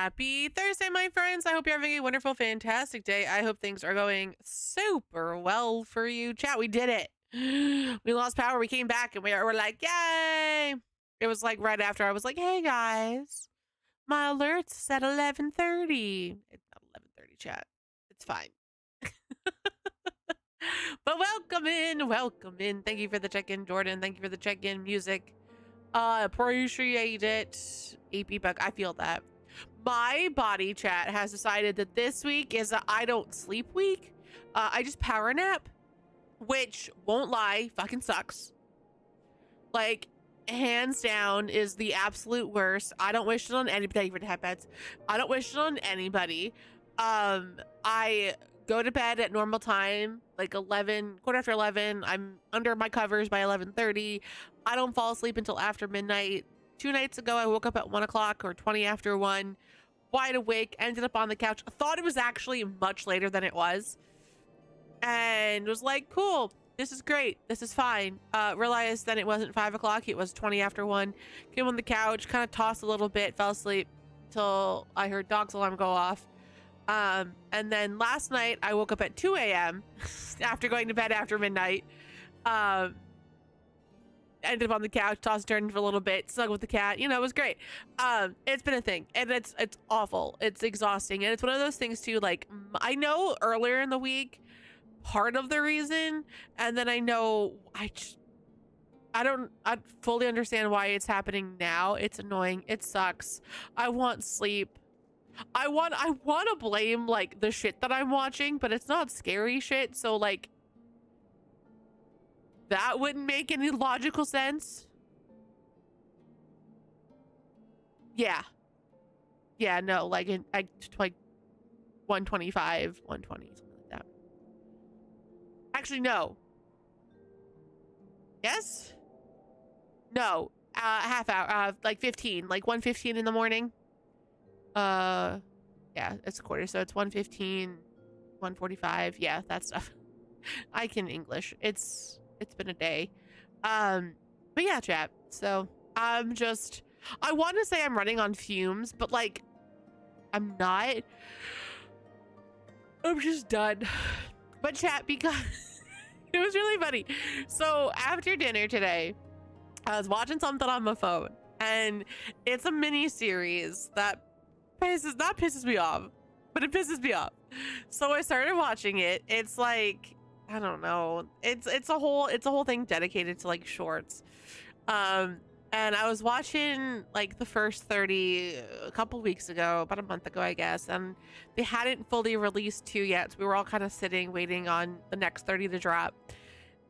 Happy Thursday, my friends. I hope you're having a wonderful, fantastic day. I hope things are going super well for you. Chat, we did it. We lost power. We came back and we're like, yay. It was like right after I was like, hey guys, my alert's set 11:30. It's not 11:30, chat. It's fine. But welcome in. Thank you for the check-in, Jordan. Thank you for the check-in music. Appreciate it. AP Buck, I feel that. My body, chat, has decided that this week is a I don't sleep week. I just power nap, which, won't lie, fucking sucks. Like, hands down, is the absolute worst. I don't wish it on anybody for headbeds. I don't wish it on anybody. I go to bed at normal time, like 11, quarter after 11. I'm under my covers by 11:30. I don't fall asleep until after midnight. 2 nights ago, I woke up at 1 o'clock or 20 after 1, wide awake, ended up on the couch. I thought it was actually much later than it was, and was like, cool, this is great, this is fine. Realized then it wasn't 5 o'clock, it was 20 after 1. Came on the couch, kind of tossed a little bit, fell asleep till I heard dog's alarm go off. And then last night I woke up at 2 a.m. after going to bed after midnight. Ended up on the couch, tossed turned for a little bit, snuggled with the cat. You know, it was great. It's been a thing, and it's awful. It's exhausting, and it's one of those things too. Like, I know earlier in the week, part of the reason, and then I know I don't fully understand why it's happening now. It's annoying. It sucks. I want sleep. I want to blame like the shit that I'm watching, but it's not scary shit. So like, that wouldn't make any logical sense. Yeah. Yeah, no, like like 125, 120, something like that. Actually, no. Yes? No. Half hour, like 15, like 1:15 in the morning. Yeah, it's a quarter, so it's 1:15, 1:45. Yeah, that stuff. I can English. It's been a day. But yeah, chat. So I want to say I'm running on fumes, but like, I'm not. I'm just done. But chat, because it was really funny. So after dinner today, I was watching something on my phone, and it's a mini series that pisses me off, but it pisses me off. So I started watching it. It's like, I don't know. It's a whole thing dedicated to like shorts. And I was watching like the first 30 a couple weeks ago, about a month ago, I guess, and they hadn't fully released 2 yet. So we were all kind of sitting waiting on the next 30 to drop.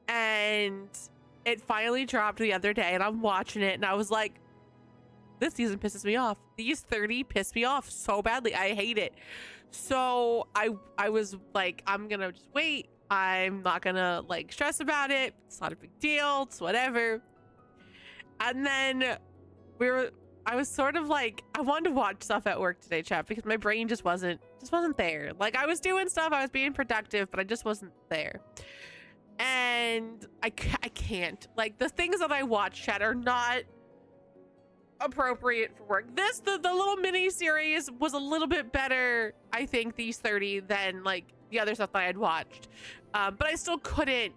And it finally dropped the other day, and I'm watching it, and I was like, this season pisses me off. These 30 piss me off so badly. I hate it. So I was like, I'm gonna just wait. I'm not gonna like stress about it. It's not a big deal. It's whatever. And then I was sort of like, I wanted to watch stuff at work today, chat, because my brain just wasn't there. Like, I was doing stuff, I was being productive, but I just wasn't there. And I can't. Like, the things that I watch, chat, are not appropriate for work. The little mini series was a little bit better, I think, these 30 than like the other stuff that I had watched. But I still couldn't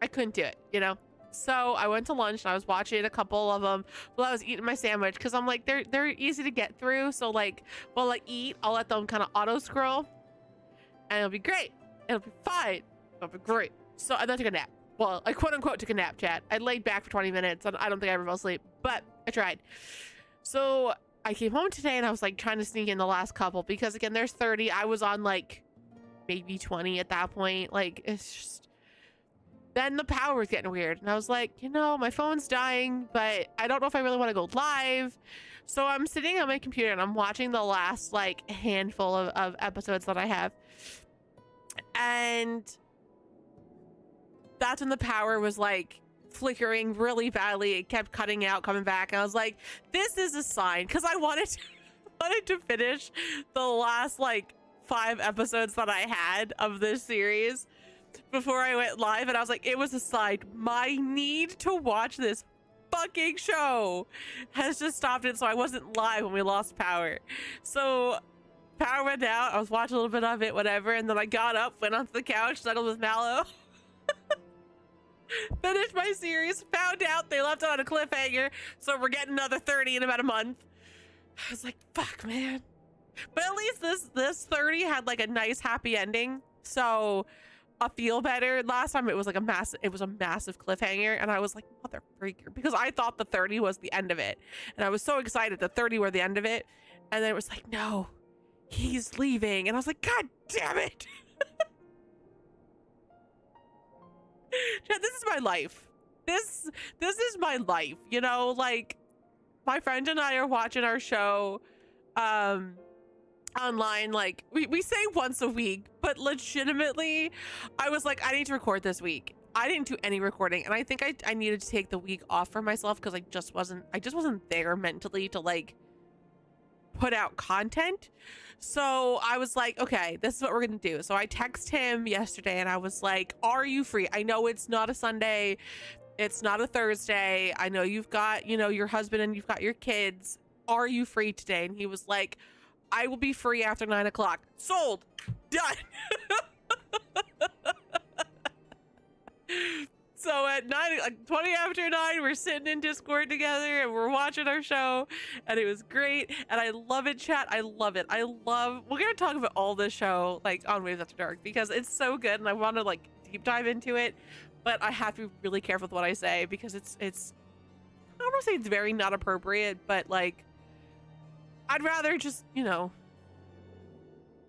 do it, you know? So I went to lunch and I was watching a couple of them while I was eating my sandwich, because I'm like, they're easy to get through. So like, while I eat, I'll let them kind of auto scroll, and it'll be great. It'll be fine. It'll be great. So I then took a nap. Well, I quote unquote took a nap, chat. I laid back for 20 minutes. I don't think I ever fell asleep, but I tried. So I came home today and I was like trying to sneak in the last couple, because again, there's 30. I was on like maybe 20 at that point. Like, it's just, then the power was getting weird, and I was like, you know, my phone's dying, but I don't know if I really want to go live. So I'm sitting on my computer and I'm watching the last like handful of episodes that I have, and that's when the power was like flickering really badly. It kept cutting out, coming back, and I was like, this is a sign, because I wanted to finish the last like 5 episodes that I had of this series before I went live, and I was like, it was a sign. My need to watch this fucking show has just stopped it, so I wasn't live when we lost power. So power went out, I was watching a little bit of it, whatever, and then I got up, went onto the couch, snuggled with Mallow, finished my series, found out they left it on a cliffhanger, so we're getting another 30 in about a month. I was like, fuck, man. But at least this 30 had like a nice happy ending, so I feel better. Last time it was like a massive cliffhanger, and I was like, mother freaker, because I thought the 30 was the end of it, and I was so excited the 30 were the end of it, and then it was like, no, he's leaving, and I was like, god damn it. This is my life. This is my life, you know, like my friend and I are watching our show online, like we say once a week, but legitimately I was like, I need to record this week. I didn't do any recording, and I think I needed to take the week off for myself because I just wasn't there mentally to like put out content. So I was like, okay, this is what we're gonna do. So I text him yesterday and I was like, are you free? I know it's not a Sunday, it's not a Thursday, I know you've got, you know, your husband and you've got your kids, are you free today? And he was like, I will be free after 9 o'clock. Sold. Done. So at 20 after 9, we're sitting in Discord together and we're watching our show, and it was great. And I love it, chat. I love it. We're gonna talk about all this show like on Waves After Dark because it's so good, and I want to like deep dive into it, but I have to be really careful with what I say because it's I don't want to say it's very not appropriate, but like I'd rather just, you know,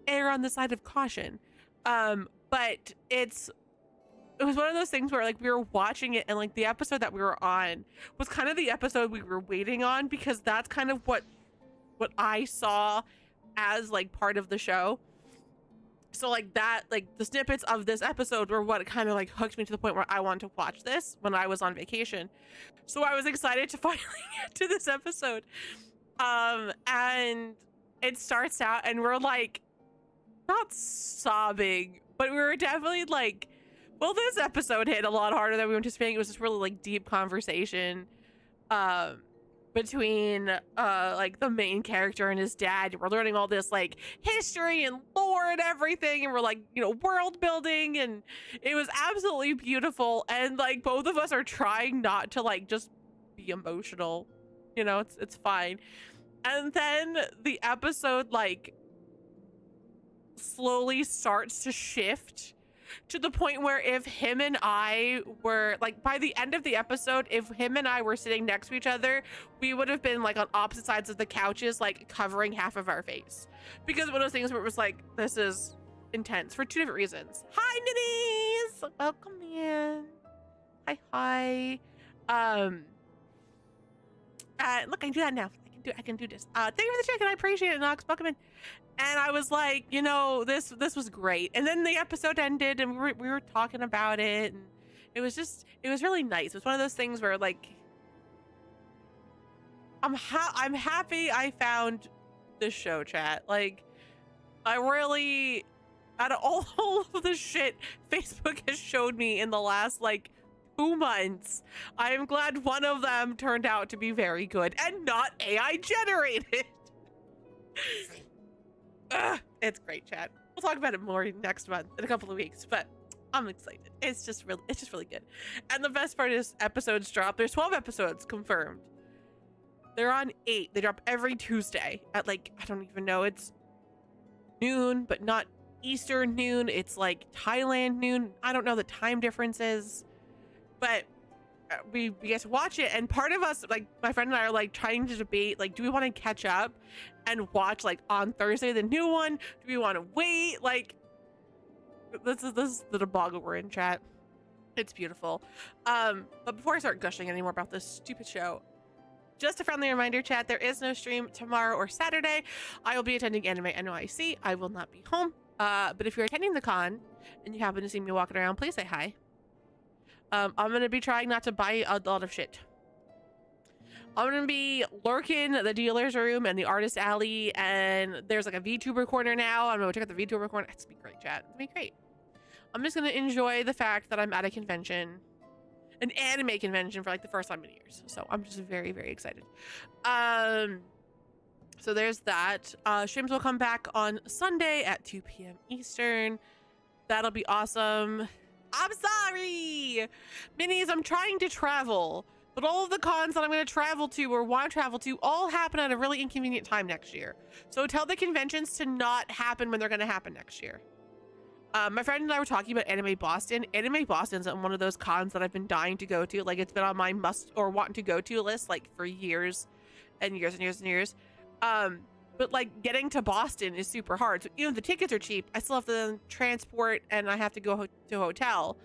err on the side of caution. But it was one of those things where like we were watching it, and like the episode that we were on was kind of the episode we were waiting on, because that's kind of what I saw as like part of the show. So like that, like the snippets of this episode were what kind of like hooked me to the point where I wanted to watch this when I was on vacation. So I was excited to finally get to this episode. And it starts out and we're like not sobbing, but we were definitely like, well, this episode hit a lot harder than we were anticipating. It was this really like deep conversation between like the main character and his dad. We're learning all this like history and lore and everything, and we're like, you know, world building, and it was absolutely beautiful. And like both of us are trying not to like just be emotional, you know, it's fine. And then the episode like slowly starts to shift to the point where if him and I were like, by the end of the episode, if him and I were sitting next to each other, we would have been like on opposite sides of the couches, like covering half of our face, because one of those things where it was like, this is intense for two different reasons. Hi Nitties, welcome in. Hi. Look, I can do that now. I can do this. Thank you for the check, and I appreciate it, Knox. Welcome in. And I was like, you know, this was great. And then the episode ended, and we were talking about it, and it was really nice. It was one of those things where like I'm happy I found this show, chat. Like I really, out of all of the shit Facebook has showed me in the last like 2 months, I am glad one of them turned out to be very good and not AI generated. It's great, chat. We'll talk about it more next month in a couple of weeks, but I'm excited. It's just really good. And the best part is episodes drop. There's 12 episodes confirmed. They're on 8. They drop every Tuesday at like, I don't even know, it's noon, but not Eastern noon. It's like Thailand noon. I don't know the time differences. But we get to watch it, and part of us, like my friend and I, are like trying to debate, like, do we want to catch up and watch like on Thursday the new one? Do we want to wait? Like, this is the debacle we're in, chat. It's beautiful. But before I start gushing anymore about this stupid show, just a friendly reminder, chat, there is no stream tomorrow or Saturday. I will be attending Anime NYC. I will not be home. But if you're attending the con and you happen to see me walking around, please say hi. I'm gonna be trying not to buy a lot of shit. I'm gonna be lurking the dealer's room and the artist alley, and there's like a VTuber corner now. I'm gonna check out the VTuber corner. It's gonna be great, chat. It's gonna be great. I'm just gonna enjoy the fact that I'm at a convention an anime convention for like the first time in years. So I'm just very, very excited. So there's that. Streams will come back on Sunday at 2 p.m. Eastern. That'll be awesome. I'm sorry, Minis, I'm trying to travel, but all of the cons that I'm going to travel to or want to travel to all happen at a really inconvenient time next year. So tell the conventions to not happen when they're going to happen next year. My friend and I were talking about Anime Boston. Anime Boston's one of those cons that I've been dying to go to. Like, it's been on my must or want to go to list like for years and years and years and years. But like getting to Boston is super hard. So even if the tickets are cheap, I still have to transport and I have to go to a hotel.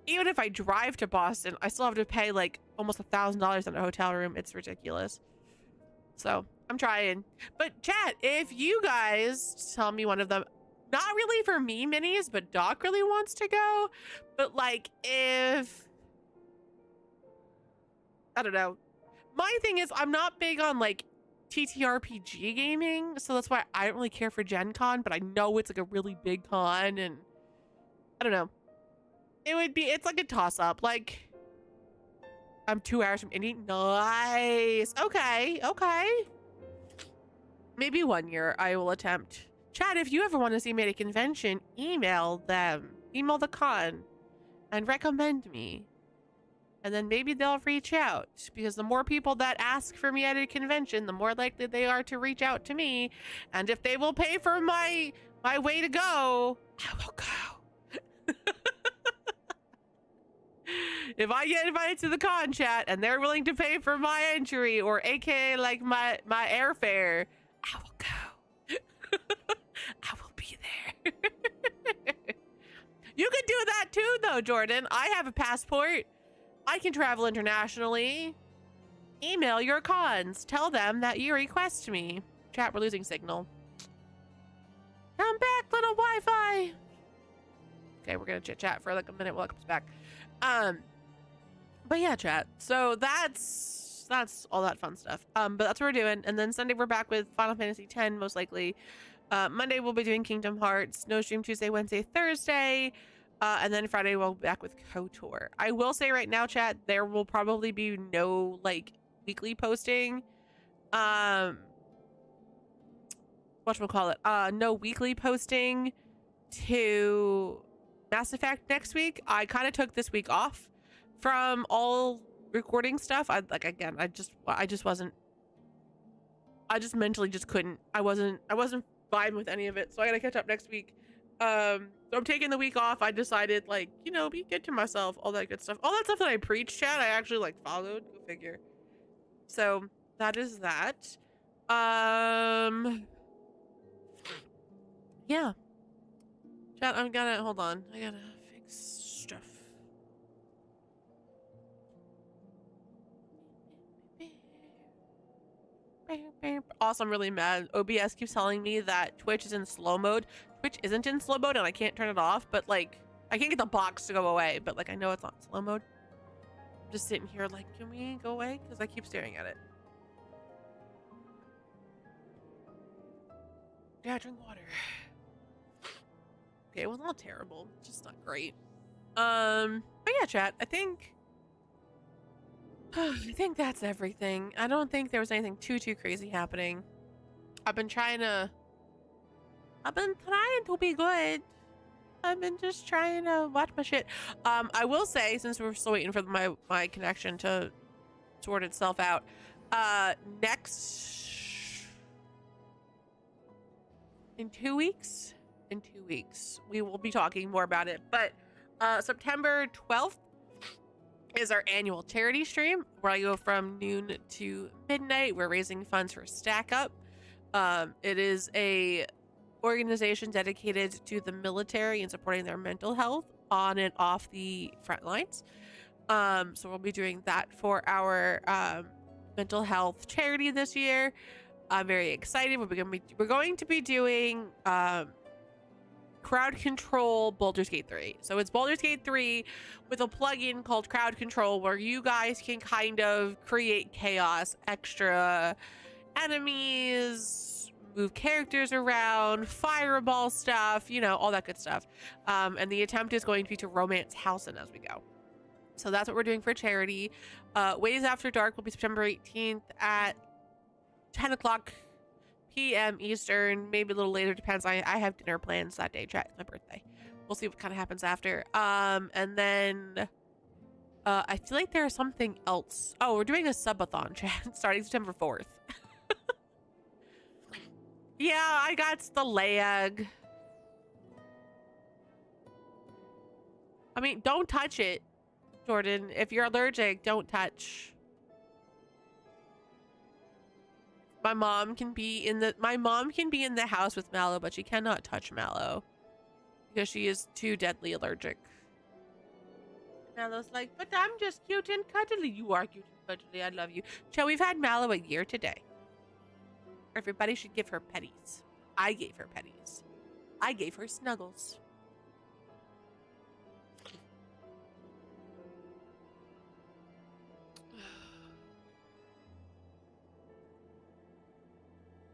Even if I drive to Boston, I still have to pay like almost $1,000 on a hotel room. It's ridiculous. So I'm trying. But chat, if you guys tell me one of them, not really for me, Minis, but Doc really wants to go. But like if, I don't know. My thing is I'm not big on like TTRPG gaming, so that's why I don't really care for Gen Con, but I know it's like a really big con, and I don't know. It's like a toss-up. Like, I'm 2 hours from Indy. Nice. Okay. Maybe 1 year I will attempt. Chat, if you ever want to see me at a convention, email them. Email the con and recommend me. And then maybe they'll reach out, because the more people that ask for me at a convention, the more likely they are to reach out to me. And if they will pay for my way to go, I will go. If I get invited to the con, chat, and they're willing to pay for my entry, or aka like my airfare, I will go. I will be there. You can do that too though, Jordan. I have a passport. I can travel internationally. Email your cons. Tell them that you request me. Chat, we're losing signal. Come back, little Wi-Fi. Okay, we're gonna chit chat for like a minute while it comes back. But yeah, chat. So that's all that fun stuff. But that's what we're doing. And then Sunday we're back with Final Fantasy X, most likely. Monday we'll be doing Kingdom Hearts. No stream Tuesday, Wednesday, Thursday. And then Friday we'll be back with KOTOR. I will say right now, chat, there will probably be no like weekly posting. Whatchamacallit? No weekly posting to Mass Effect next week. I kind of took this week off from all recording stuff. I mentally just couldn't. I wasn't vibing with any of it, so I gotta catch up next week. So I'm taking the week off. I decided, like, you know, be good to myself, all that good stuff. All that stuff that I preach, chat, I actually, like, followed. Go figure. So, that is that. Yeah. Chat, hold on. I gotta fix stuff. Also, I'm really mad. OBS keeps telling me that Twitch is in slow mode. Twitch isn't in slow mode and I can't turn it off, but like I can't get the box to go away, but like I know it's not slow mode. I'm just sitting here like, can we go away? Because I keep staring at it. Yeah, drink water. Okay, it was not terrible. It's just not great. But yeah, chat, I think that's everything. I don't think there was anything too crazy happening. I've been trying to be good. I've been just trying to watch my shit. I will say, since we're still waiting for my connection to sort itself out, in 2 weeks, we will be talking more about it. But September 12th is our annual charity stream where I go from noon to midnight. We're raising funds for Stack Up. It is a organization dedicated to the military and supporting their mental health on and off the front lines. So we'll be doing that for our mental health charity this year. I'm very excited. We're going to be doing Crowd Control Baldur's Gate 3. So it's Baldur's Gate 3 with a plugin called Crowd Control where you guys can kind of create chaos, extra enemies, move characters around, fireball stuff, you know, all that good stuff. And the attempt is going to be to romance Halcyon as we go. So that's what we're doing for charity. Ways After Dark will be September 18th at 10 o'clock p.m. Eastern, maybe a little later, depends. I have dinner plans that day, chat. It's my birthday. We'll see what kind of happens after. And then I feel like there's something else. Oh, we're doing a subathon, chat, starting September 4th. Yeah, I got the lag. I mean, don't touch it, Jordan. If you're allergic, don't touch. My mom can be in the house with Mallow, but she cannot touch Mallow because she is too deadly allergic. Mallow's like, but I'm just cute and cuddly. You are cute and cuddly. I love you. So we've had Mallow a year today. Everybody should give her petties. I gave her petties. I gave her snuggles.